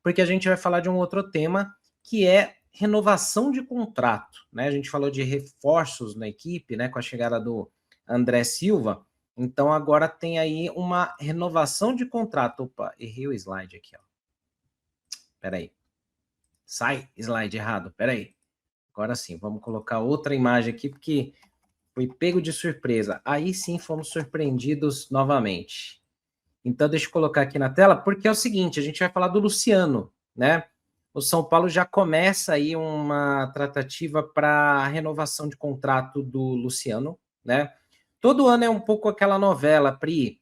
porque a gente vai falar de um outro tema, que é renovação de contrato, né? A gente falou de reforços na equipe, né, com a chegada do André Silva, então agora tem aí uma renovação de contrato. Opa, errei o slide aqui, ó. Peraí. Sai, slide errado, peraí. Agora sim, vamos colocar outra imagem aqui, porque foi pego de surpresa. Aí sim fomos surpreendidos novamente. Então, deixa eu colocar aqui na tela, porque é o seguinte, a gente vai falar do Luciano, né? O São Paulo já começa aí uma tratativa para renovação de contrato do Luciano, né? Todo ano é um pouco aquela novela, Pri.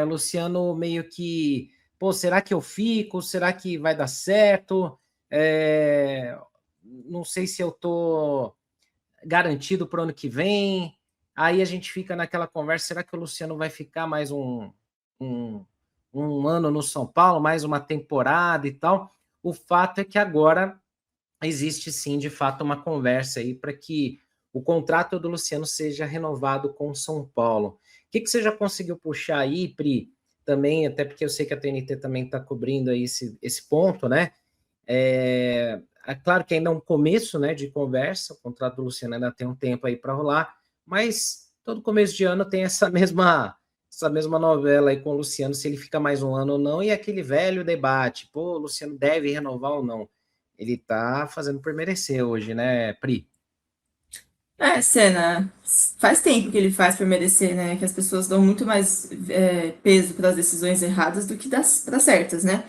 O Luciano meio que, pô, será que eu fico? Será que vai dar certo? Não sei se eu tô garantido para o ano que vem. Aí a gente fica naquela conversa, será que o Luciano vai ficar mais um, um ano no São Paulo, mais uma temporada e tal? O fato é que agora existe sim, de fato, uma conversa aí para que o contrato do Luciano seja renovado com o São Paulo. O que você já conseguiu puxar aí, Pri? Também, até porque eu sei que a TNT também está cobrindo aí esse ponto, né? É claro que ainda é um começo, né, de conversa, o contrato do Luciano ainda tem um tempo aí para rolar, mas todo começo de ano tem essa mesma novela aí com o Luciano, se ele fica mais um ano ou não, e aquele velho debate, pô, o Luciano deve renovar ou não. Ele tá fazendo por merecer hoje, né, Pri? Senna, faz tempo que ele faz por merecer, né? Que as pessoas dão muito mais peso para as decisões erradas do que para certas, né?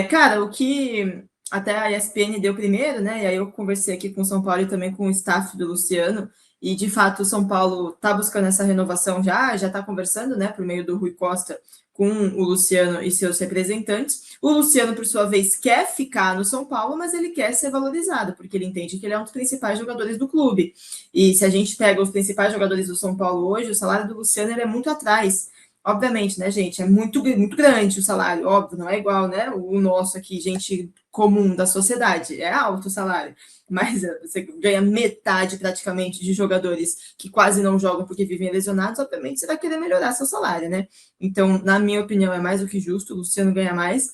Cara, o que até a ESPN deu primeiro, né? E aí eu conversei aqui com o São Paulo e também com o staff do Luciano, e de fato o São Paulo está buscando essa renovação já está conversando, né, por meio do Rui Costa com o Luciano e seus representantes. O Luciano, por sua vez, quer ficar no São Paulo, mas ele quer ser valorizado, porque ele entende que ele é um dos principais jogadores do clube. E se a gente pega os principais jogadores do São Paulo hoje, o salário do Luciano ele é muito atrás. Obviamente, né, gente? É muito, muito grande o salário, óbvio, não é igual, né? O nosso aqui, gente comum da sociedade, é alto o salário, mas você ganha metade praticamente de jogadores que quase não jogam porque vivem lesionados, obviamente você vai querer melhorar seu salário, né? Então, na minha opinião, é mais do que justo, o Luciano ganha mais,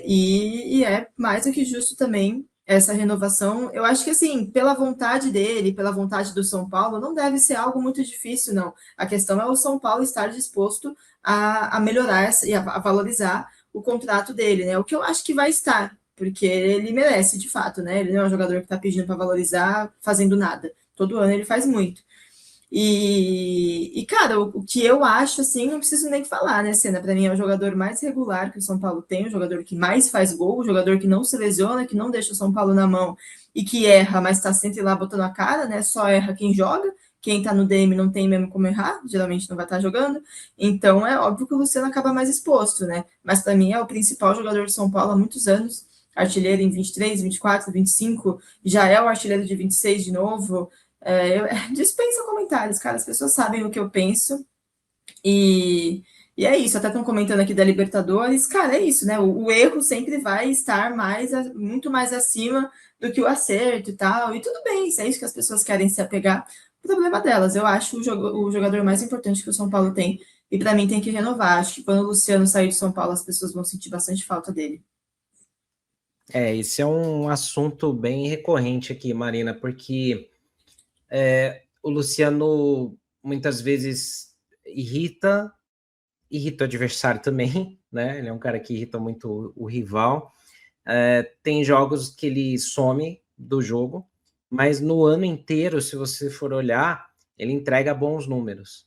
e é mais do que justo também essa renovação. Eu acho que, assim, pela vontade dele, pela vontade do São Paulo, não deve ser algo muito difícil, não. A questão é o São Paulo estar disposto a melhorar e a valorizar o contrato dele, né? O que eu acho que vai estar, porque ele merece, de fato, né? Ele não é um jogador que está pedindo para valorizar fazendo nada. Todo ano ele faz muito. Cara, o que eu acho, assim, não preciso nem falar, né, Senna? Para mim é o jogador mais regular que o São Paulo tem, o jogador que mais faz gol, o jogador que não se lesiona, que não deixa o São Paulo na mão e que erra, mas está sempre lá botando a cara, né? Só erra quem joga. Quem tá no DM não tem mesmo como errar, geralmente não vai estar jogando. Então é óbvio que o Luciano acaba mais exposto, né? Mas para mim é o principal jogador de São Paulo há muitos anos. Artilheiro em 23, 24, 25, já é o artilheiro de 26 de novo. Dispensa comentários, cara. As pessoas sabem o que eu penso. E, e é isso. Até estão comentando aqui da Libertadores. Cara, é isso, né? O erro sempre vai estar muito mais acima do que o acerto e tal. E tudo bem, se é isso que as pessoas querem se apegar, o problema delas. Eu acho o jogador mais importante que o São Paulo tem. E para mim tem que renovar. Acho que quando o Luciano sair de São Paulo, as pessoas vão sentir bastante falta dele. Esse é um assunto bem recorrente aqui, Marina, porque o Luciano muitas vezes irrita o adversário também, né? Ele é um cara que irrita muito o rival. Tem jogos que ele some do jogo, mas no ano inteiro, se você for olhar, ele entrega bons números.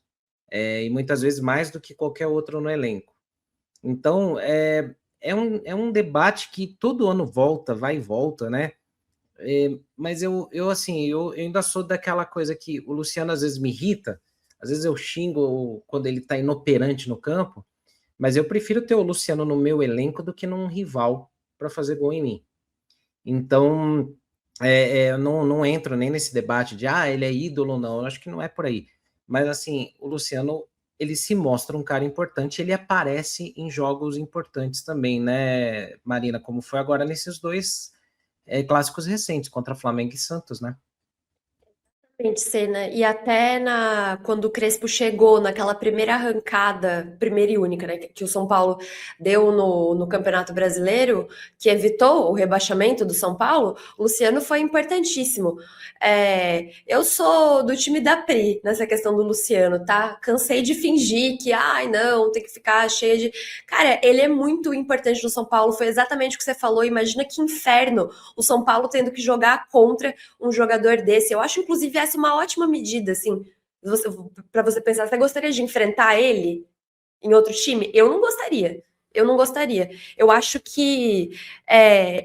E muitas vezes mais do que qualquer outro no elenco. Então, é um debate que todo ano volta, vai e volta, né? Mas assim, eu ainda sou daquela coisa que o Luciano às vezes me irrita, às vezes eu xingo quando ele tá inoperante no campo, mas eu prefiro ter o Luciano no meu elenco do que num rival para fazer gol em mim. Então, eu não entro nem nesse debate de, ele é ídolo ou não, eu acho que não é por aí. Mas, assim, o Luciano, ele se mostra um cara importante, ele aparece em jogos importantes também, né, Marina? Como foi agora nesses dois clássicos recentes, contra Flamengo e Santos, né? Cena. E até quando o Crespo chegou naquela primeira arrancada, primeira e única, né, que o São Paulo deu no Campeonato Brasileiro, que evitou o rebaixamento do São Paulo, o Luciano foi importantíssimo. Eu sou do time da Pri nessa questão do Luciano, tá? Cansei de fingir que, ai, não, tem que ficar cheia de. Cara, ele é muito importante no São Paulo, foi exatamente o que você falou. Imagina que inferno o São Paulo tendo que jogar contra um jogador desse. Eu acho, inclusive, essa uma ótima medida, assim, para você pensar, você gostaria de enfrentar ele em outro time? Eu não gostaria. Eu não gostaria. Eu acho que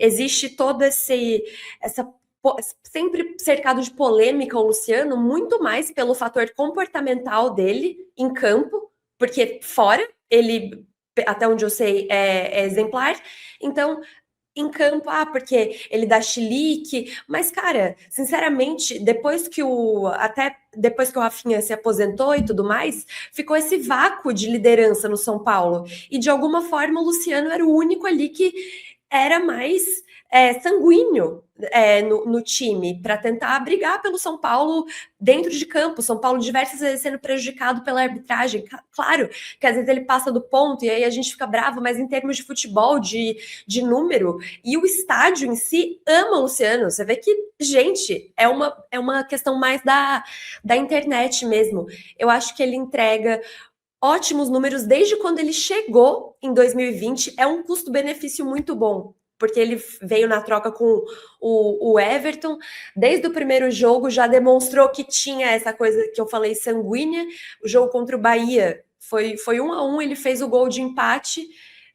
existe toda essa sempre cercado de polêmica o Luciano, muito mais pelo fator comportamental dele em campo, porque fora ele, até onde eu sei, é exemplar. Então, em campo, porque ele dá chilique, mas, cara, sinceramente, até depois que o Rafinha se aposentou e tudo mais, ficou esse vácuo de liderança no São Paulo. E de alguma forma o Luciano era o único ali que era mais sanguíneo no time para tentar brigar pelo São Paulo dentro de campo. São Paulo diversas vezes sendo prejudicado pela arbitragem. Claro que às vezes ele passa do ponto e aí a gente fica bravo, mas em termos de futebol, de número, e o estádio em si ama o Luciano. Você vê que, gente, é uma questão mais da internet mesmo. Eu acho que ele entrega ótimos números desde quando ele chegou em 2020. É um custo-benefício muito bom, porque ele veio na troca com o Everton. Desde o primeiro jogo já demonstrou que tinha essa coisa que eu falei sanguínea. O jogo contra o Bahia foi 1-1, ele fez o gol de empate.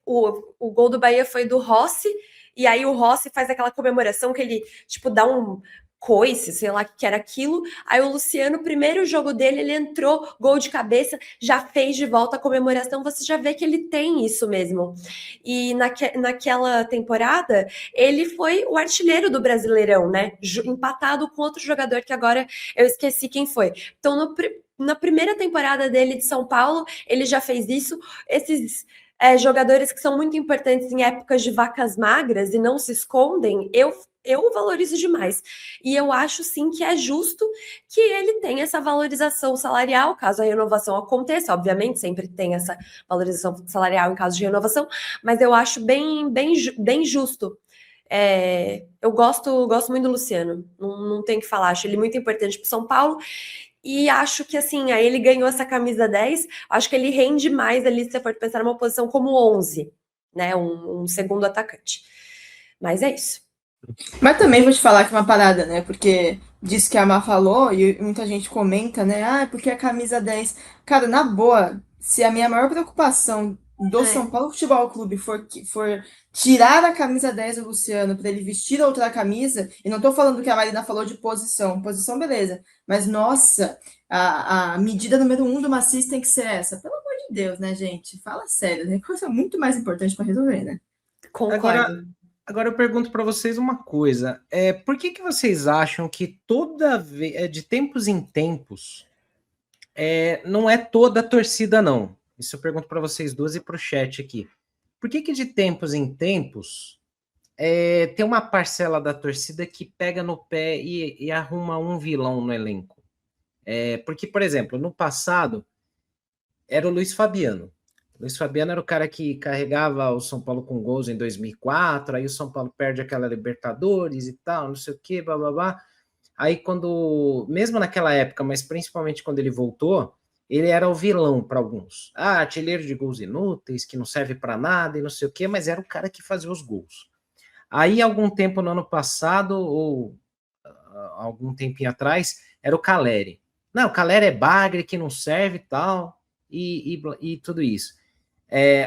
O gol do Bahia foi do Rossi, e aí o Rossi faz aquela comemoração que ele, tipo, dá um coice, sei lá o que era aquilo. Aí o Luciano, primeiro jogo dele, ele entrou, gol de cabeça, já fez de volta a comemoração. Você já vê que ele tem isso mesmo. E naquela temporada, ele foi o artilheiro do Brasileirão, né? Empatado com outro jogador que agora eu esqueci quem foi. Então, na primeira temporada dele de São Paulo, ele já fez isso. Esses jogadores que são muito importantes em épocas de vacas magras e não se escondem, eu valorizo demais. E eu acho, sim, que é justo que ele tenha essa valorização salarial, caso a renovação aconteça. Obviamente, sempre tem essa valorização salarial em caso de renovação, mas eu acho bem justo. Eu gosto muito do Luciano, não tem o que falar, acho ele muito importante para o São Paulo. E acho que, assim, aí ele ganhou essa camisa 10, acho que ele rende mais ali, se você for pensar numa posição como 11, né, um segundo atacante. Mas é isso. Mas também vou te falar que é uma parada, né? Porque disso que a Má falou e muita gente comenta, né? Ah, porque a camisa 10. Cara, na boa, se a minha maior preocupação do São Paulo Futebol Clube for tirar a camisa 10 do Luciano para ele vestir outra camisa, e não tô falando que a Marina falou de posição beleza, mas nossa, a medida número 1 do Macis tem que ser essa. Pelo amor de Deus, né, gente? Fala sério, né? Coisa muito mais importante para resolver, né? Concordo. Agora eu pergunto para vocês uma coisa. Por que vocês acham que de tempos em tempos, não é toda a torcida, não? Isso eu pergunto para vocês duas e para o chat aqui. Por que de tempos em tempos tem uma parcela da torcida que pega no pé e arruma um vilão no elenco? Porque, por exemplo, no passado era o Luiz Fabiano. O Luiz Fabiano era o cara que carregava o São Paulo com gols em 2004, aí o São Paulo perde aquela Libertadores e tal, não sei o que, blá, blá, blá. Aí mesmo naquela época, mas principalmente quando ele voltou, ele era o vilão para alguns. Artilheiro de gols inúteis, que não serve para nada e não sei o que, mas era o cara que fazia os gols. Aí, algum tempo no ano passado, ou algum tempinho atrás, era o Caleri. Não, o Caleri é bagre, que não serve e tal, e tudo isso.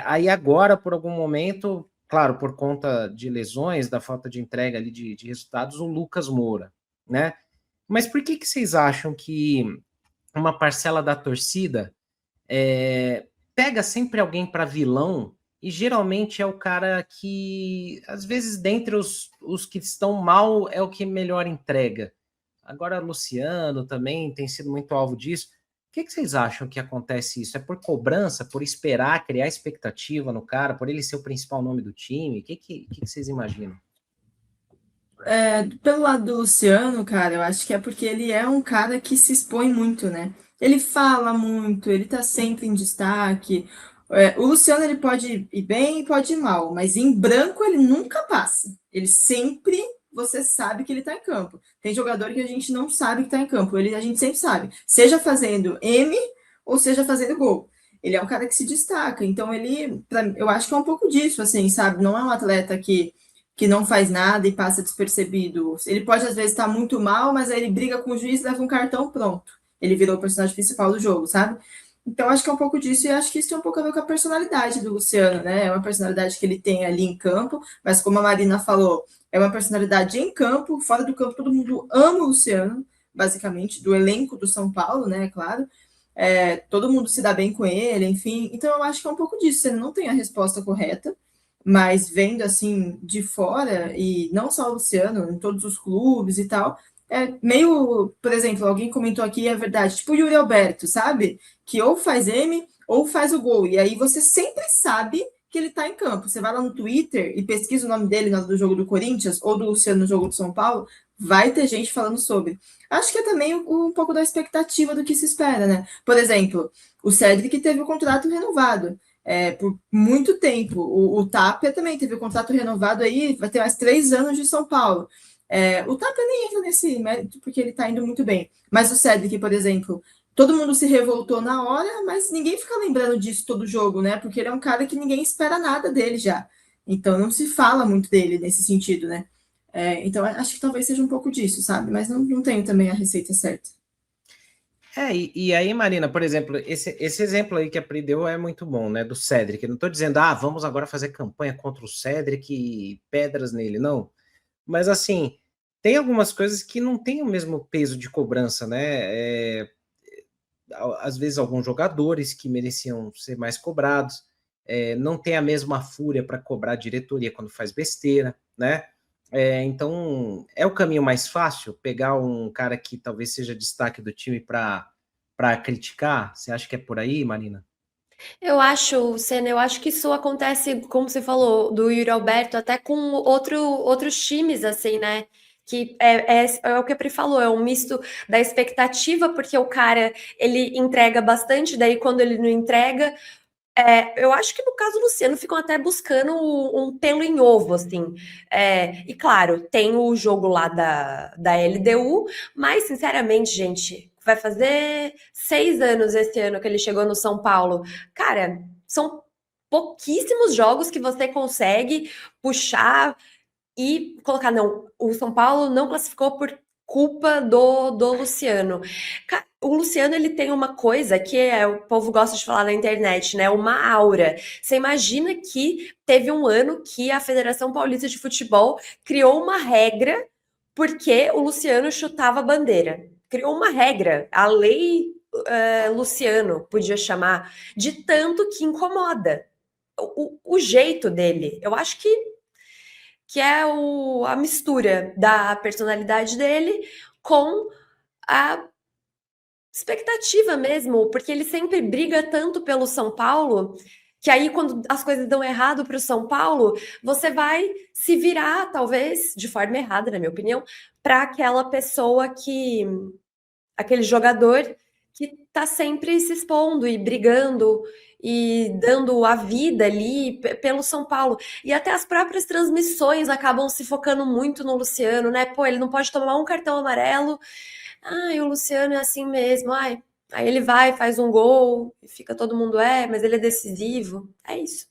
Aí agora, por algum momento, claro, por conta de lesões, da falta de entrega ali de resultados, o Lucas Moura, né? Mas por que vocês acham que uma parcela da torcida pega sempre alguém para vilão e geralmente é o cara que, às vezes, dentre os que estão mal, é o que melhor entrega? Agora, Luciano também tem sido muito alvo disso. O que vocês acham que acontece isso? É por cobrança, por esperar, criar expectativa no cara, por ele ser o principal nome do time? O que vocês imaginam? Pelo lado do Luciano, cara, eu acho que é porque ele é um cara que se expõe muito, né? Ele fala muito, ele tá sempre em destaque. O Luciano, ele pode ir bem e pode ir mal, mas em branco ele nunca passa. Ele sempre, você sabe que ele tá em campo. Tem jogador que a gente não sabe que tá em campo, a gente sempre sabe. Seja fazendo M ou seja fazendo gol. Ele é um cara que se destaca, então eu acho que é um pouco disso, assim, sabe? Não é um atleta que não faz nada e passa despercebido. Ele pode, às vezes, estar muito mal, mas aí ele briga com o juiz, leva um cartão, pronto. Ele virou o personagem principal do jogo, sabe? Então, acho que é um pouco disso, e acho que isso tem um pouco a ver com a personalidade do Luciano, né? É uma personalidade que ele tem ali em campo, mas como a Marina falou, é uma personalidade em campo, fora do campo, todo mundo ama o Luciano, basicamente, do elenco do São Paulo, né? Claro. Todo mundo se dá bem com ele, enfim. Então, eu acho que é um pouco disso. Ele não tem a resposta correta, mas vendo assim de fora, e não só o Luciano, em todos os clubes e tal, é meio, por exemplo, alguém comentou aqui, é verdade, tipo o Yuri Alberto, sabe? Que ou faz M ou faz o gol, e aí você sempre sabe que ele tá em campo. Você vai lá no Twitter e pesquisa o nome dele no jogo do Corinthians ou do Luciano no jogo do São Paulo, vai ter gente falando sobre. Acho que é também um pouco da expectativa do que se espera, né? Por exemplo, o Cedric teve o contrato renovado por muito tempo. O Tapia também teve o contrato renovado aí, vai ter mais 3 anos de São Paulo. O Tapia nem entra nesse mérito porque ele está indo muito bem. Mas o Cedric, por exemplo, todo mundo se revoltou na hora, mas ninguém fica lembrando disso todo jogo, né? Porque ele é um cara que ninguém espera nada dele já. Então não se fala muito dele nesse sentido, né? Então acho que talvez seja um pouco disso, sabe? Mas não tenho também a receita certa. E aí, Marina, por exemplo, esse exemplo aí que a Pri deu é muito bom, né? Do Cedric. Eu não estou dizendo, vamos agora fazer campanha contra o Cedric e pedras nele, não. Mas, assim, tem algumas coisas que não têm o mesmo peso de cobrança, né? Às vezes, alguns jogadores que mereciam ser mais cobrados, não tem a mesma fúria para cobrar a diretoria quando faz besteira, né? Então, é o caminho mais fácil pegar um cara que talvez seja destaque do time para criticar? Você acha que é por aí, Marina? Eu acho, Senna, eu acho que isso acontece, como você falou, do Yuri Alberto, até com outros times, assim, né? Que é o que a Pri falou, é um misto da expectativa, porque o cara, ele entrega bastante, daí quando ele não entrega, eu acho que no caso do Luciano ficam até buscando um pelo em ovo, assim. E claro, tem o jogo lá da LDU, mas sinceramente, gente, vai fazer 6 anos esse ano que ele chegou no São Paulo. Cara, são pouquíssimos jogos que você consegue puxar e colocar, não, o São Paulo não classificou por culpa do Luciano. O Luciano, ele tem uma coisa que o povo gosta de falar na internet, né? Uma aura. Você imagina que teve um ano que a Federação Paulista de Futebol criou uma regra porque o Luciano chutava a bandeira. Criou uma regra, a lei Luciano podia chamar, de tanto que incomoda. O jeito dele, eu acho que é a mistura da personalidade dele com a expectativa mesmo, porque ele sempre briga tanto pelo São Paulo, que aí quando as coisas dão errado para o São Paulo, você vai se virar, talvez, de forma errada, na minha opinião, para aquela pessoa aquele jogador que está sempre se expondo e brigando e dando a vida ali pelo São Paulo. E até as próprias transmissões acabam se focando muito no Luciano, né? Pô, ele não pode tomar um cartão amarelo. Ai, o Luciano é assim mesmo. Ai, aí ele vai, faz um gol, e fica todo mundo, mas ele é decisivo. É isso.